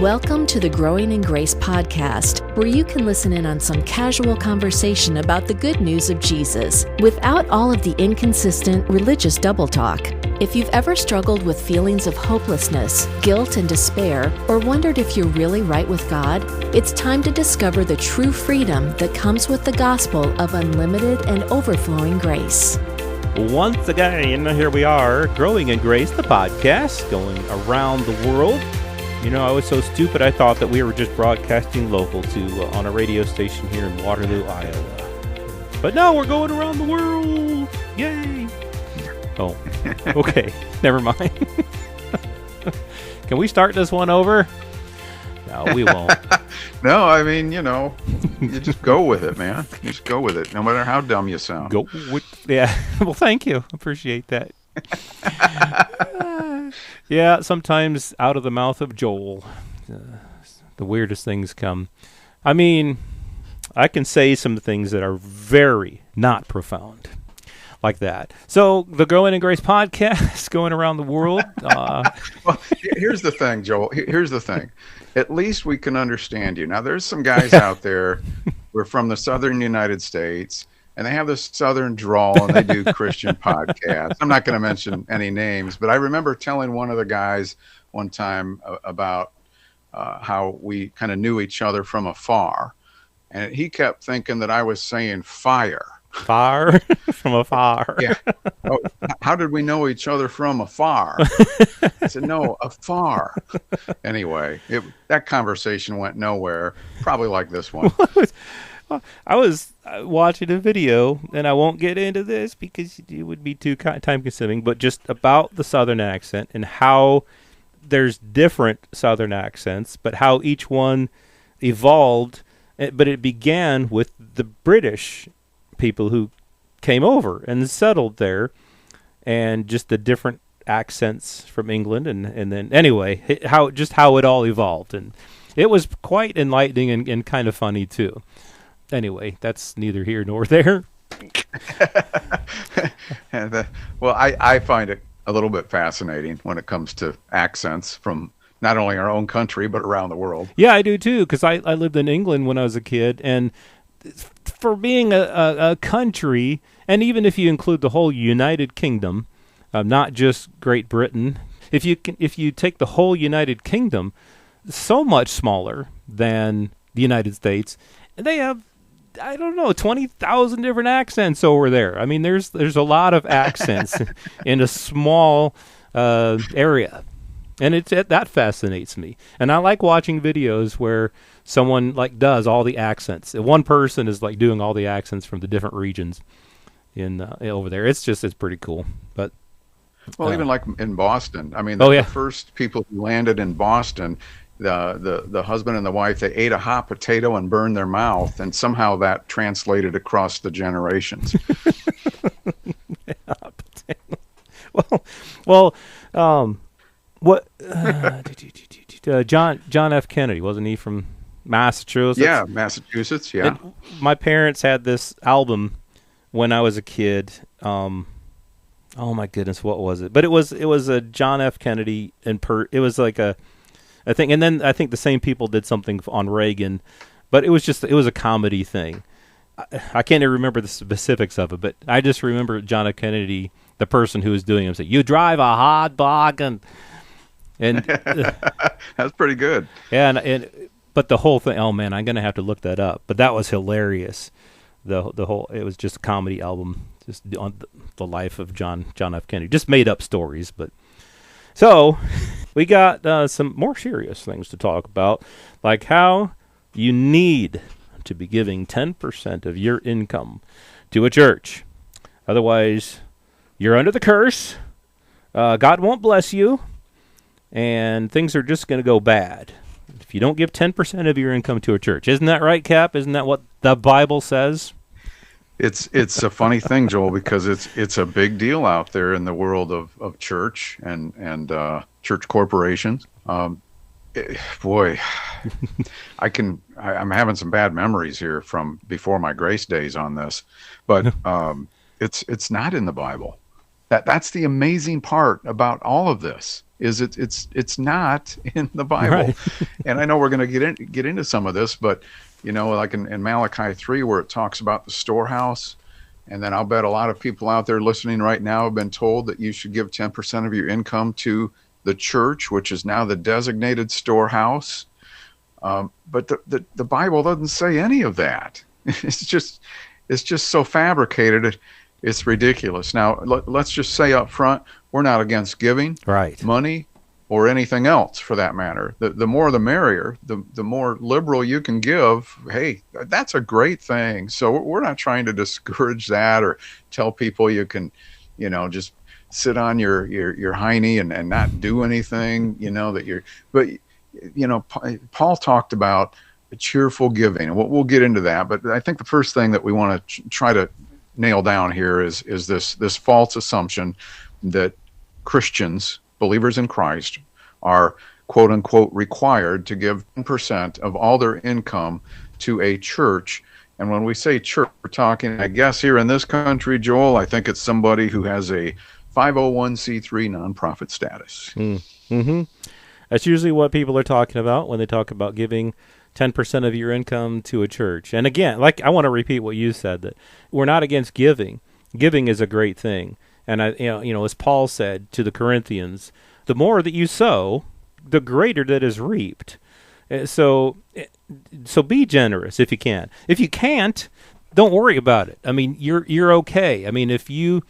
Welcome to the Growing in Grace podcast, where you can listen in on some casual conversation about the good news of Jesus without all of the inconsistent religious double talk. If you've ever struggled with feelings of hopelessness, guilt, and despair, or wondered if you're really right with God, it's time to discover the true freedom that comes with the gospel of unlimited and overflowing grace. Once again, here we are, Growing in Grace, the podcast, going around the world. You know, I was so stupid, I thought that we were just broadcasting local to on a radio station here in Waterloo, Iowa. But no, we're going around the world. Yay. Oh, okay. Never mind. Can we start this one over? No, we won't. No, I mean, you just go with it, man. You just go with it, no matter how dumb you sound. Yeah. Well, thank you. Appreciate that. Yeah, sometimes out of the mouth of Joel, the weirdest things come. I mean, I can say some things that are very not profound, like that. So, the Growing in Grace podcast, going around the world. Well, here's the thing, Joel. Here's the thing. At least we can understand you. Now, there's some guys out there who are from the southern United States, and they have this southern drawl, and they do Christian podcasts. I'm not going to mention any names, but I remember telling one of the guys one time about how we kind of knew each other from afar, and he kept thinking that I was saying fire. Far from afar. Yeah. Oh, how did we know each other from afar? I said, no, afar. Anyway, that conversation went nowhere, probably like this one. I was watching a video, and I won't get into this because it would be too time-consuming, but just about the Southern accent and how there's different Southern accents, but how each one evolved. But it began with the British people who came over and settled there, and just the different accents from England, and then anyway, how it all evolved, and it was quite enlightening and kind of funny too. Anyway, that's neither here nor there. Well, I find it a little bit fascinating when it comes to accents from not only our own country, but around the world. Yeah, I do too, because I lived in England when I was a kid, and for being a country, and even if you include the whole United Kingdom, not just Great Britain, if you take the whole United Kingdom, so much smaller than the United States, and they have, I don't know, 20,000 different accents over there. I mean, there's a lot of accents in a small area, and that fascinates me. And I like watching videos where someone does all the accents. One person is doing all the accents from the different regions in over there. It's pretty cool. But even like in Boston, I mean, the first people who landed in Boston, the husband and the wife, they ate a hot potato and burned their mouth, and somehow that translated across the generations. Hot potato. Well, what? John F. Kennedy, wasn't he from Massachusetts? Yeah, Massachusetts. Yeah. And my parents had this album when I was a kid. Oh my goodness, what was it? But it was a John F. Kennedy it was like a thing, and then I think the same people did something on Reagan, but it was a comedy thing. I can't even remember the specifics of it, but I just remember John F. Kennedy, the person who was doing it, say, "You drive a hot dog," and that's pretty good. Yeah, but the whole thing, oh man, I'm gonna have to look that up. But that was hilarious. The whole, it was just a comedy album, just on the life of John F. Kennedy, just made up stories. But so we got some more serious things to talk about, like how you need to be giving 10% of your income to a church, otherwise you're under the curse. God won't bless you, and things are just going to go bad if you don't give 10% of your income to a church. Isn't that right, Cap? Isn't that what the Bible says? It's a funny thing, Joel, because it's a big deal out there in the world of church and church corporations. Boy, I'm having some bad memories here from before my grace days on this, but it's not in the Bible. That's the amazing part about all of this, is it's not in the Bible. Right. And I know we're going to get into some of this, but like in Malachi 3, where it talks about the storehouse, and then I'll bet a lot of people out there listening right now have been told that you should give 10% of your income to the church, which is now the designated storehouse. But the Bible doesn't say any of that. It's just so fabricated. It's ridiculous. Now, let's just say up front, we're not against giving money or anything else for that matter. The more the merrier. The more liberal you can give, hey, that's a great thing. So we're not trying to discourage that or tell people you can, just sit on your hiney and not do anything, Paul talked about cheerful giving, and we'll get into that. But I think the first thing that we want to try to nail down here is this false assumption that Christians, believers in Christ, are quote unquote required to give 10% of all their income to a church. And when we say church, we're talking, I guess here in this country, Joel, I think it's somebody who has a 501c3 nonprofit status. Mm-hmm. That's usually what people are talking about when they talk about giving 10% of your income to a church. And again, I want to repeat what you said, that we're not against giving. Giving is a great thing. And as Paul said to the Corinthians, the more that you sow, the greater that is reaped. So be generous if you can. If you can't, don't worry about it. I mean, you're okay. I mean, if you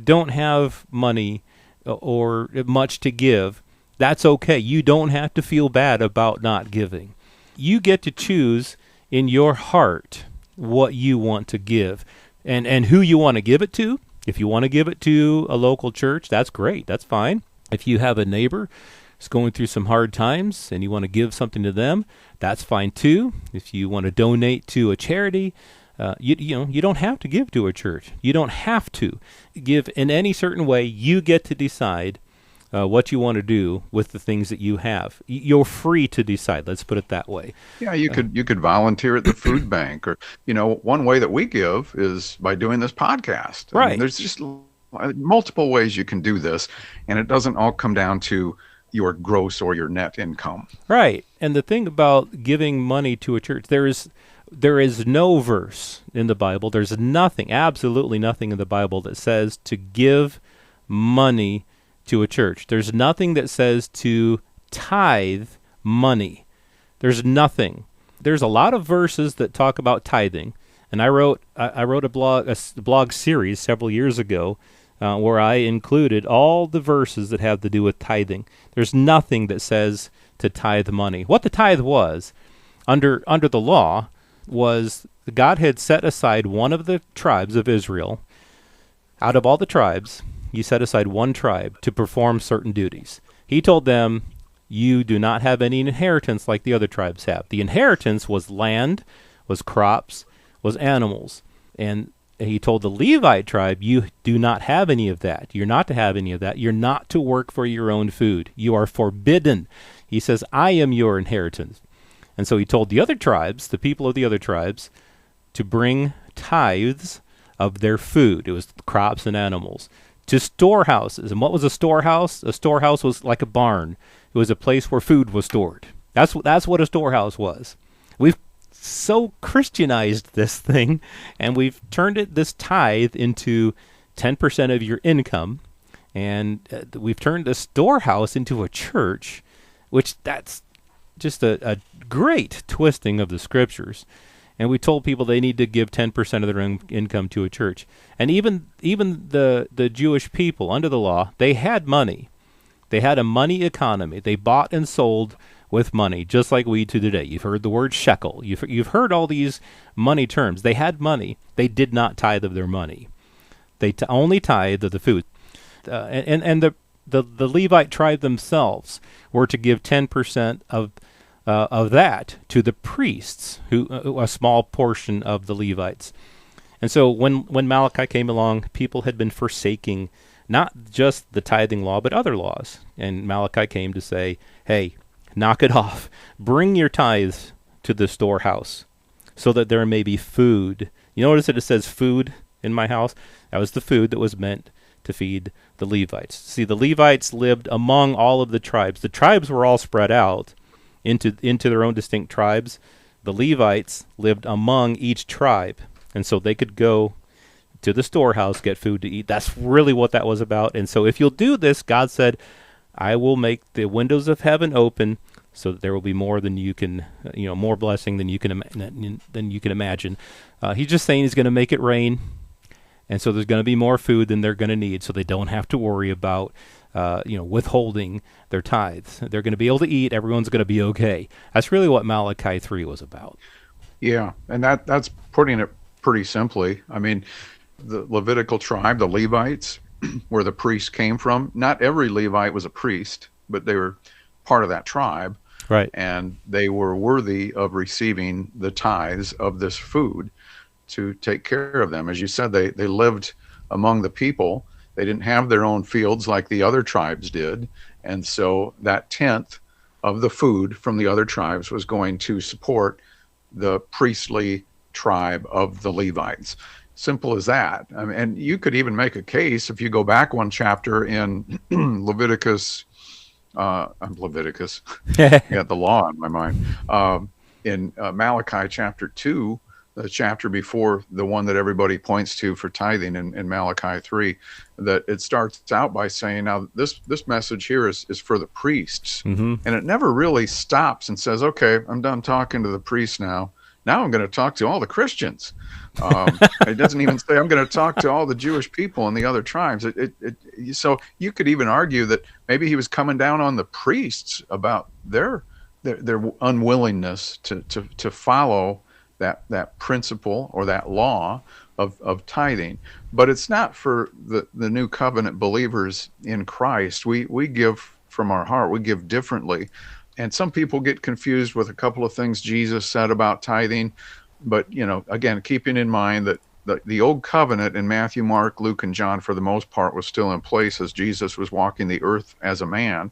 don't have money or much to give, that's okay. You don't have to feel bad about not giving. You get to choose in your heart what you want to give and who you want to give it to. If you want to give it to a local church, that's great. That's fine. If you have a neighbor who's going through some hard times and you want to give something to them, that's fine too. If you want to donate to a charity, you don't have to give to a church. You don't have to give in any certain way. You get to decide what you want to do with the things that you have. You're free to decide. Let's put it that way. Yeah, you could volunteer at the food bank, or one way that we give is by doing this podcast. Right. I mean, there's just multiple ways you can do this, and it doesn't all come down to your gross or your net income. Right. And the thing about giving money to a church, there is no verse in the Bible. There's nothing, absolutely nothing in the Bible that says to give money to a church. There's nothing that says to tithe money. There's nothing. There's a lot of verses that talk about tithing, and I wrote a blog series several years ago where I included all the verses that have to do with tithing. There's nothing that says to tithe money. What the tithe was under the law was God had set aside one of the tribes of Israel. Out of all the tribes, He set aside one tribe to perform certain duties. He told them, you do not have any inheritance like the other tribes have. The inheritance was land, was crops, was animals. And he told the Levite tribe, you do not have any of that. You're not to have any of that. You're not to work for your own food. You are forbidden. He says, I am your inheritance. And so he told the other tribes, the people of the other tribes, to bring tithes of their food. It was crops and animals, to storehouses. And what was a storehouse? A storehouse was like a barn. It was a place where food was stored. That's what a storehouse was. We've so Christianized this thing, and we've turned this tithe into 10% of your income, and we've turned the storehouse into a church, which that's just a great twisting of the scriptures. And we told people they need to give 10% of their income to a church. And even the Jewish people under the law, they had money. They had a money economy. They bought and sold with money, just like we do today. You've heard the word shekel. You've heard all these money terms. They had money. They did not tithe of their money. They only tithed of the food. And the Levite tribe themselves were to give 10% of that to the priests, who a small portion of the Levites. And so when Malachi came along, people had been forsaking not just the tithing law, but other laws. And Malachi came to say, hey, knock it off. Bring your tithes to the storehouse so that there may be food. You notice that it says food in my house? That was the food that was meant to feed the Levites. See, the Levites lived among all of the tribes. The tribes were all spread out into their own distinct tribes. The Levites lived among each tribe, and so they could go to the storehouse, get food to eat. That's really what that was about. And so if you'll do this, God said, I will make the windows of heaven open so that there will be more than you can, more blessing than you can imagine. He's just saying he's going to make it rain, and so there's going to be more food than they're going to need, so they don't have to worry about, withholding their tithes. They're going to be able to eat. Everyone's going to be okay. That's really what Malachi 3 was about. Yeah, and that's putting it pretty simply. I mean, the Levitical tribe, the Levites, where the priests came from, not every Levite was a priest, but they were part of that tribe. Right. And they were worthy of receiving the tithes of this food to take care of them. As you said, they lived among the people. They didn't have their own fields like the other tribes did. And so that tenth of the food from the other tribes was going to support the priestly tribe of the Levites. Simple as that. I mean, and you could even make a case if you go back one chapter in Leviticus. I got the law in my mind. In Malachi chapter 2, the chapter before the one that everybody points to for tithing in Malachi 3, that it starts out by saying, now this message here is for the priests. Mm-hmm. And it never really stops and says, okay, I'm done talking to the priests now. Now I'm going to talk to all the Christians. It doesn't even say I'm going to talk to all the Jewish people and the other tribes. So you could even argue that maybe he was coming down on the priests about their unwillingness to follow that principle or that law of tithing. But it's not for the new covenant believers in Christ. We give from our heart. We give differently. And some people get confused with a couple of things Jesus said about tithing. But, again, keeping in mind that the old covenant in Matthew, Mark, Luke, and John, for the most part, was still in place as Jesus was walking the earth as a man.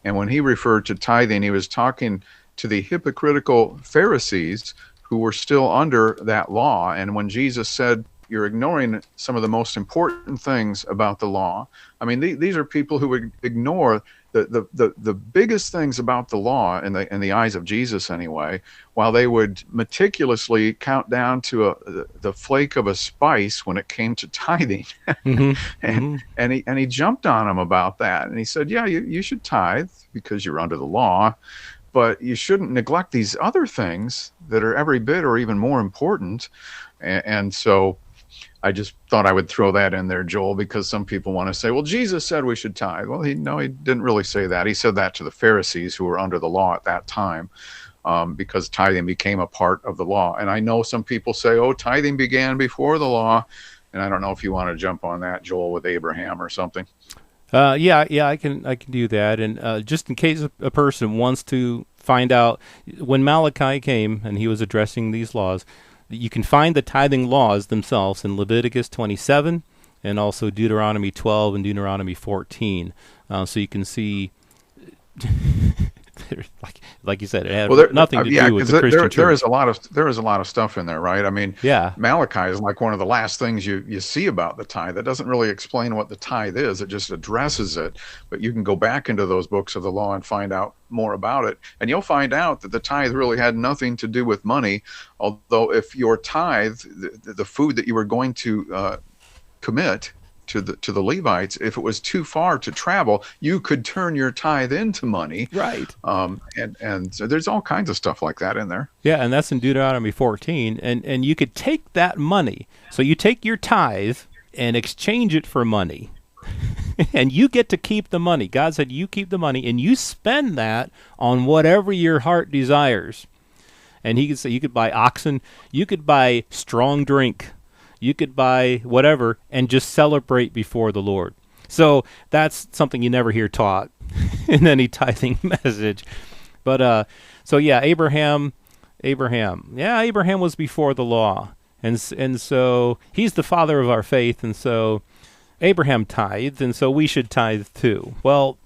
And when he referred to tithing, he was talking to the hypocritical Pharisees who were still under that law. And when Jesus said, you're ignoring some of the most important things about the law. I mean, these are people who would ignore the biggest things about the law in the eyes of Jesus anyway, while they would meticulously count down to the flake of a spice when it came to tithing. Mm-hmm. and he jumped on them about that. And he said, yeah, you should tithe because you're under the law, but you shouldn't neglect these other things that are every bit or even more important. And so I just thought I would throw that in there, Joel, because some people want to say, well, Jesus said we should tithe. Well, he didn't really say that. He said that to the Pharisees who were under the law at that time, because tithing became a part of the law. And I know some people say, oh, tithing began before the law. And I don't know if you want to jump on that, Joel, with Abraham or something. Yeah, I can do that. And just in case a person wants to find out, when Malachi came and he was addressing these laws, you can find the tithing laws themselves in Leviticus 27 and also Deuteronomy 12 and Deuteronomy 14. So you can see, like you said, it had nothing to do with the Christian church. There is a lot of stuff in there, right? I mean, Malachi is like one of the last things you see about the tithe. That doesn't really explain what the tithe is. It just addresses it. But you can go back into those books of the law and find out more about it. And you'll find out that the tithe really had nothing to do with money. Although if your tithe, the food that you were going to commit to the Levites, if it was too far to travel, you could turn your tithe into money. Right. And so there's all kinds of stuff like that in there. Yeah, and that's in Deuteronomy 14. And you could take that money. So you take your tithe and exchange it for money. And you get to keep the money. God said you keep the money and you spend that on whatever your heart desires. And he could say you could buy oxen, you could buy strong drink, you could buy whatever and just celebrate before the Lord. So that's something you never hear taught in any tithing message. But so yeah, Abraham was before the law. And so he's the father of our faith, and so Abraham tithed, and so we should tithe too. Well,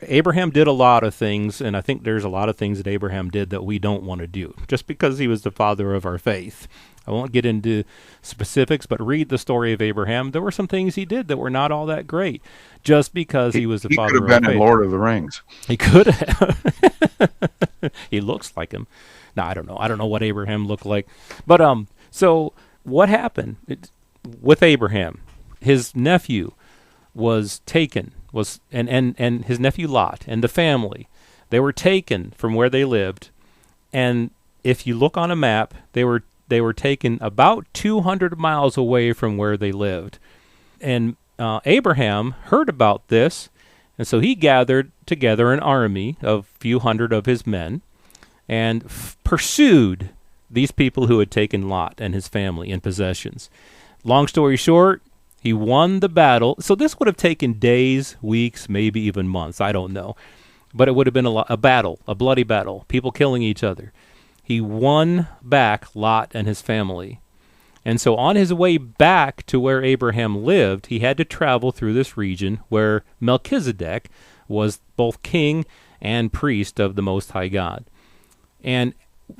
Abraham did a lot of things, and I think there's a lot of things that Abraham did that we don't want to do, just because he was the father of our faith. I won't get into specifics, but read the story of Abraham. There were some things he did that were not all that great, just because he was the father of our faith. He could have been in Lord of the Rings. He could have. He looks like him. No, I don't know. I don't know what Abraham looked like. But so what happened with Abraham? His nephew was taken, and his nephew Lot and the family, they were taken from where they lived. And if you look on a map, they were taken about 200 miles away from where they lived. And Abraham heard about this, and so he gathered together an army of a few hundred of his men and pursued these people who had taken Lot and his family and possessions. Long story short, he won the battle. So this would have taken days, weeks, maybe even months. I don't know. But it would have been a battle, a bloody battle, people killing each other. He won back Lot and his family. And so on his way back to where Abraham lived, he had to travel through this region where Melchizedek was both king and priest of the Most High God. And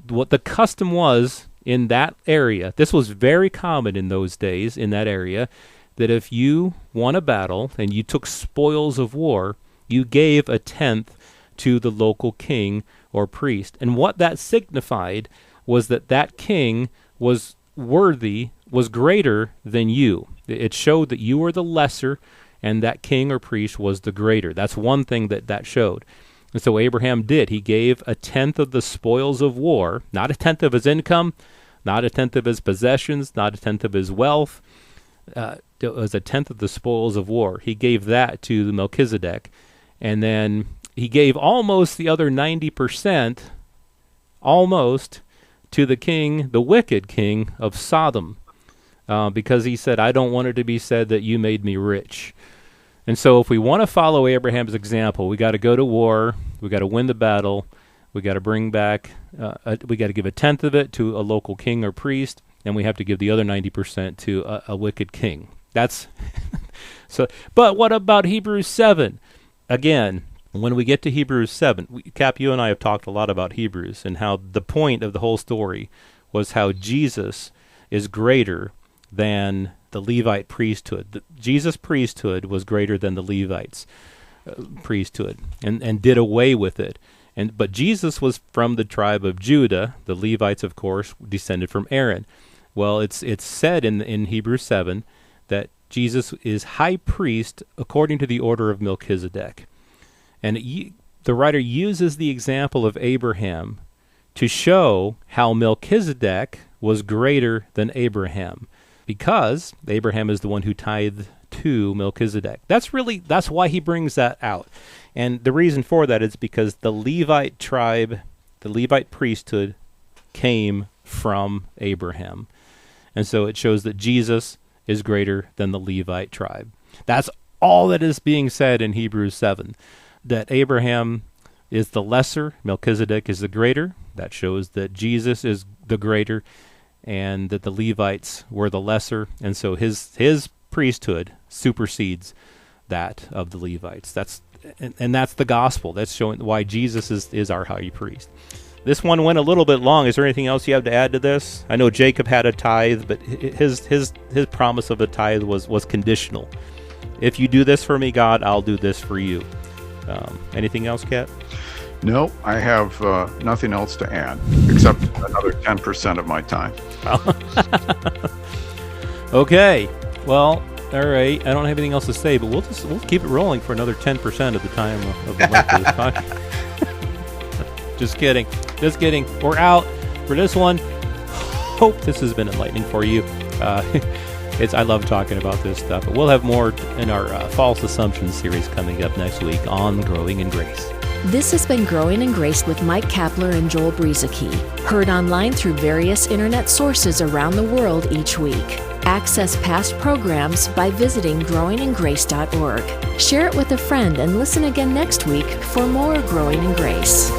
what the custom was in that area, this was very common in those days in that area, that if you won a battle and you took spoils of war, you gave a tenth to the local king or priest. And what that signified was that king was worthy, was greater than you. It showed that you were the lesser and that king or priest was the greater. That's one thing that showed. And so Abraham did. He gave a tenth of the spoils of war, not a tenth of his income, not a tenth of his possessions, not a tenth of his wealth. It was a tenth of the spoils of war. He gave that to Melchizedek. And then he gave almost the other 90%, almost, to the king, the wicked king of Sodom, because he said, I don't want it to be said that you made me rich. And so if we want to follow Abraham's example, we got to go to war, we got to win the battle, we got to bring back, we got to give a tenth of it to a local king or priest, and we have to give the other 90% to a wicked king. That's so. But what about Hebrews 7? Again, when we get to Hebrews 7, Cap, you and I have talked a lot about Hebrews and how the point of the whole story was how Jesus is greater than the Levite priesthood. Jesus' priesthood was greater than the Levites' priesthood and did away with it. But Jesus was from the tribe of Judah. The Levites, of course, descended from Aaron. Well, it's said in Hebrews 7 that Jesus is high priest according to the order of Melchizedek. And the writer uses the example of Abraham to show how Melchizedek was greater than Abraham, because Abraham is the one who tithed to Melchizedek. That's why he brings that out. And the reason for that is because the Levite tribe, the Levite priesthood, came from Abraham. And so it shows that Jesus is greater than the Levite tribe. That's all that is being said in Hebrews 7. That Abraham is the lesser, Melchizedek is the greater. That shows that Jesus is the greater, and that the Levites were the lesser, and so his priesthood supersedes that of the Levites. That's the gospel. That's showing why Jesus is our high priest. This one went a little bit long. Is there anything else you have to add to this? I know Jacob had a tithe, but his promise of a tithe was conditional. If you do this for me, God, I'll do this for you. Anything else, Kat? No, I have nothing else to add, except another 10% of my time. Okay. Well, all right. I don't have anything else to say, but we'll keep it rolling for another 10% of the time of the length of this podcast. Just kidding. We're out for this one. Hope this has been enlightening for you. I love talking about this stuff, but we'll have more in our False Assumptions series coming up next week on Growing in Grace. This has been Growing in Grace with Mike Kapler and Joel Brueseke, heard online through various internet sources around the world each week. Access past programs by visiting growingingrace.org. Share it with a friend and listen again next week for more Growing in Grace.